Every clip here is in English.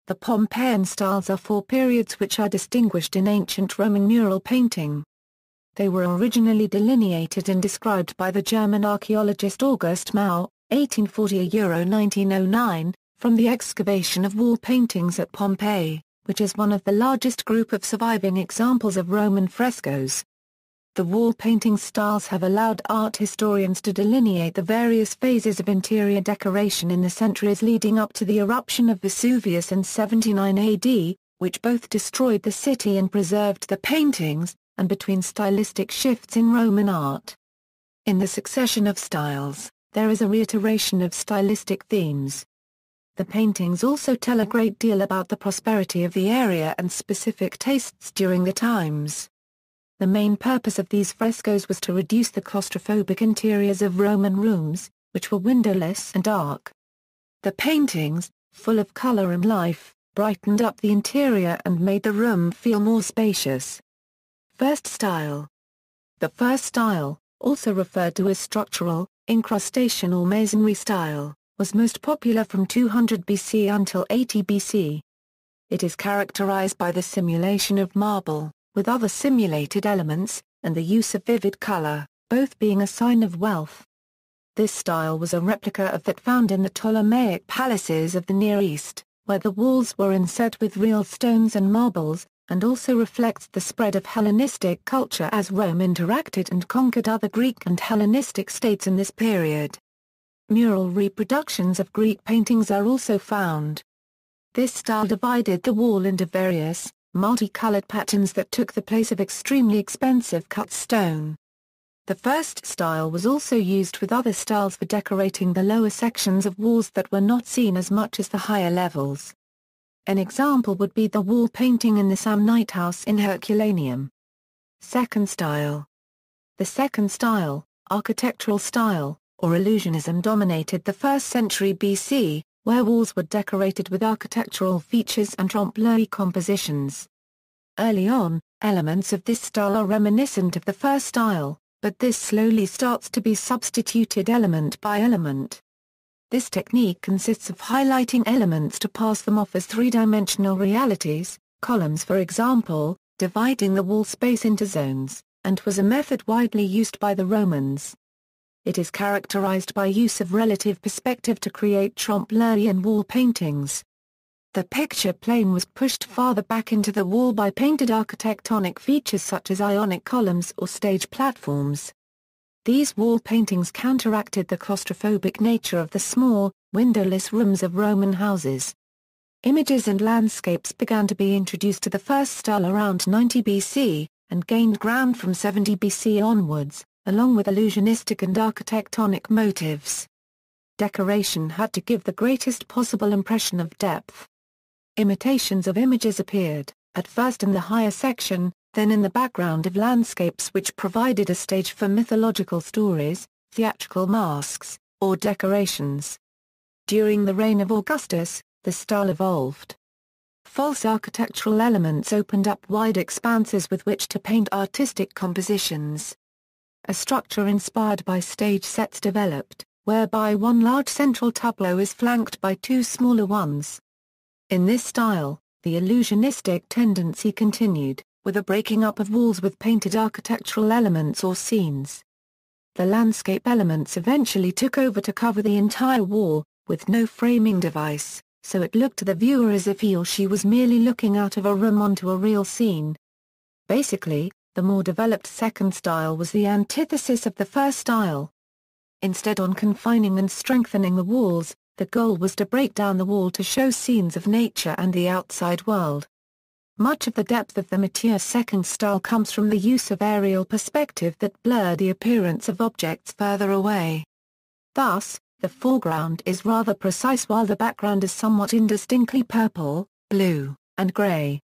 The Pompeian Styles are four periods which are distinguished in ancient Roman mural painting. They were originally delineated and described by the German archaeologist August Mau, 1840–1909, from the excavation of wall paintings at Pompeii, which is one of the largest group of surviving examples of Roman frescoes. The wall painting styles have allowed art historians to delineate the various phases of interior decoration in the centuries leading up to the eruption of Vesuvius in 79 AD, which both destroyed the city and preserved the paintings, and between stylistic shifts in Roman art. In the succession of styles, there is a reiteration of stylistic themes. The paintings also tell a great deal about the prosperity of the area and specific tastes during the times. The main purpose of these frescoes was to reduce the claustrophobic interiors of Roman rooms, which were windowless and dark. The paintings, full of color and life, brightened up the interior and made the room feel more spacious. First style. The first style, also referred to as structural, incrustation or masonry style, was most popular from 200 BC until 80 BC. It is characterized by the simulation of marble, with other simulated elements, and the use of vivid color, both being a sign of wealth. This style was a replica of that found in the Ptolemaic palaces of the Near East, where the walls were inset with real stones and marbles, and also reflects the spread of Hellenistic culture as Rome interacted and conquered other Greek and Hellenistic states in this period. Mural reproductions of Greek paintings are also found. This style divided the wall into various, multicolored patterns that took the place of extremely expensive cut stone. The first style was also used with other styles for decorating the lower sections of walls that were not seen as much as the higher levels. An example would be the wall painting in the Samnite house in Herculaneum. Second style. The second style, architectural style, or illusionism dominated the 1st century BC, where walls were decorated with architectural features and trompe-l'œil compositions. Early on, elements of this style are reminiscent of the first style, but this slowly starts to be substituted element by element. This technique consists of highlighting elements to pass them off as three-dimensional realities, columns for example, dividing the wall space into zones, and was a method widely used by the Romans. It is characterized by use of relative perspective to create trompe-l'œil in wall paintings. The picture plane was pushed farther back into the wall by painted architectonic features such as ionic columns or stage platforms. These wall paintings counteracted the claustrophobic nature of the small, windowless rooms of Roman houses. Images and landscapes began to be introduced to the first style around 90 BC, and gained ground from 70 BC onwards, along with illusionistic and architectonic motifs. Decoration had to give the greatest possible impression of depth. Imitations of images appeared, at first in the higher section, then in the background of landscapes which provided a stage for mythological stories, theatrical masks, or decorations. During the reign of Augustus, the style evolved. False architectural elements opened up wide expanses with which to paint artistic compositions. A structure inspired by stage sets developed, whereby one large central tableau is flanked by two smaller ones. In this style, the illusionistic tendency continued, with a breaking up of walls with painted architectural elements or scenes. The landscape elements eventually took over to cover the entire wall, with no framing device, so it looked to the viewer as if he or she was merely looking out of a room onto a real scene. Basically, the more developed second style was the antithesis of the first style. Instead on confining and strengthening the walls, the goal was to break down the wall to show scenes of nature and the outside world. Much of the depth of the mature second style comes from the use of aerial perspective that blur the appearance of objects further away. Thus, the foreground is rather precise while the background is somewhat indistinctly purple, blue, and gray.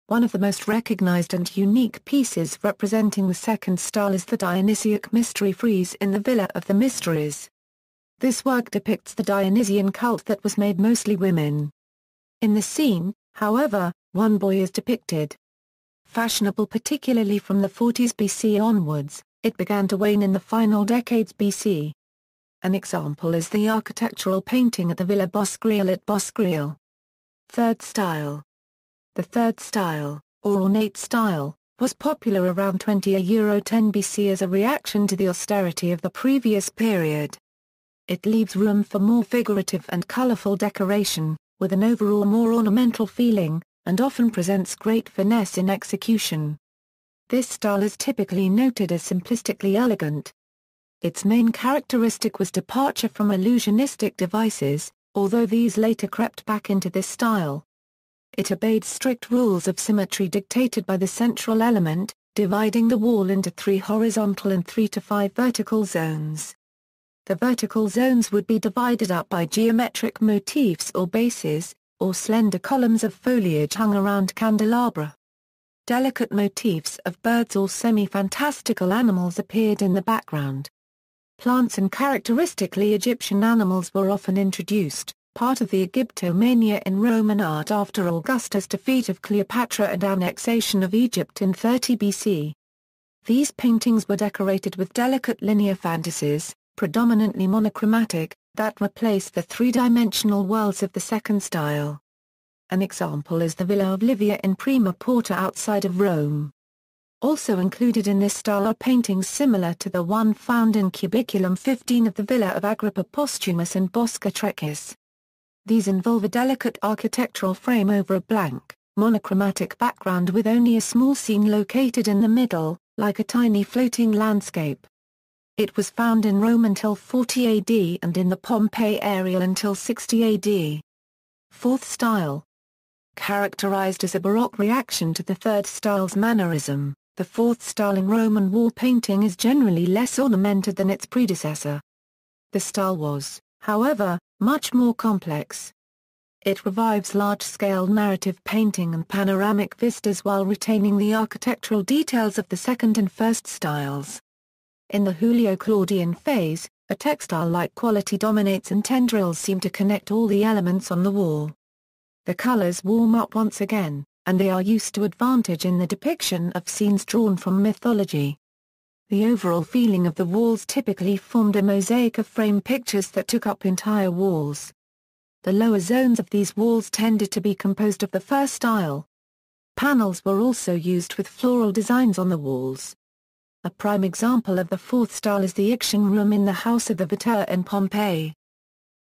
One of the most recognized and unique pieces representing the second style is the Dionysiac Mystery Frieze in the Villa of the Mysteries. This work depicts the Dionysian cult that was made mostly women. In the scene, however, one boy is depicted. Fashionable particularly from the 40s BC onwards, it began to wane in the final decades BC. An example is the architectural painting at the Villa Boscreal at Boscreal. Third style. The third style, or ornate style, was popular around 2010 BC as a reaction to the austerity of the previous period. It leaves room for more figurative and colorful decoration, with an overall more ornamental feeling, and often presents great finesse in execution. This style is typically noted as simplistically elegant. Its main characteristic was departure from illusionistic devices, although these later crept back into this style. It obeyed strict rules of symmetry dictated by the central element, dividing the wall into 3 horizontal and 3 to 5 vertical zones. The vertical zones would be divided up by geometric motifs or bases, or slender columns of foliage hung around candelabra. Delicate motifs of birds or semi-fantastical animals appeared in the background. Plants and characteristically Egyptian animals were often introduced, part of the Egyptomania in Roman art after Augustus' defeat of Cleopatra and annexation of Egypt in 30 BC. These paintings were decorated with delicate linear fantasies, predominantly monochromatic, that replace the three-dimensional worlds of the second style. An example is the Villa of Livia in Prima Porta outside of Rome. Also included in this style are paintings similar to the one found in Cubiculum 15 of the Villa of Agrippa Postumus in Bosca Trecis. These involve a delicate architectural frame over a blank, monochromatic background with only a small scene located in the middle, like a tiny floating landscape. It was found in Rome until 40 AD and in the Pompeii area until 60 AD. Fourth style. Characterized as a Baroque reaction to the third style's mannerism, the fourth style in Roman wall painting is generally less ornamented than its predecessor. The style was, however, much more complex. It revives large-scale narrative painting and panoramic vistas while retaining the architectural details of the second and first styles. In the Julio-Claudian phase, a textile-like quality dominates and tendrils seem to connect all the elements on the wall. The colors warm up once again, and they are used to advantage in the depiction of scenes drawn from mythology. The overall feeling of the walls typically formed a mosaic of frame pictures that took up entire walls. The lower zones of these walls tended to be composed of the first style. Panels were also used with floral designs on the walls. A prime example of the fourth style is the Ixion room in the House of the Viteur in Pompeii.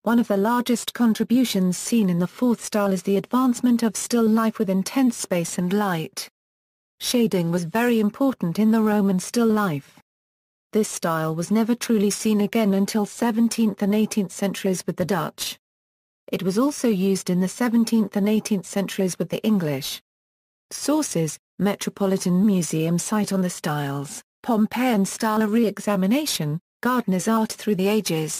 One of the largest contributions seen in the fourth style is the advancement of still life with intense space and light. Shading was very important in the Roman still life. This style was never truly seen again until 17th and 18th centuries with the Dutch. It was also used in the 17th and 18th centuries with the English. Sources: Metropolitan Museum site on the styles, Pompeian style: a re-examination, Gardner's Art Through the Ages.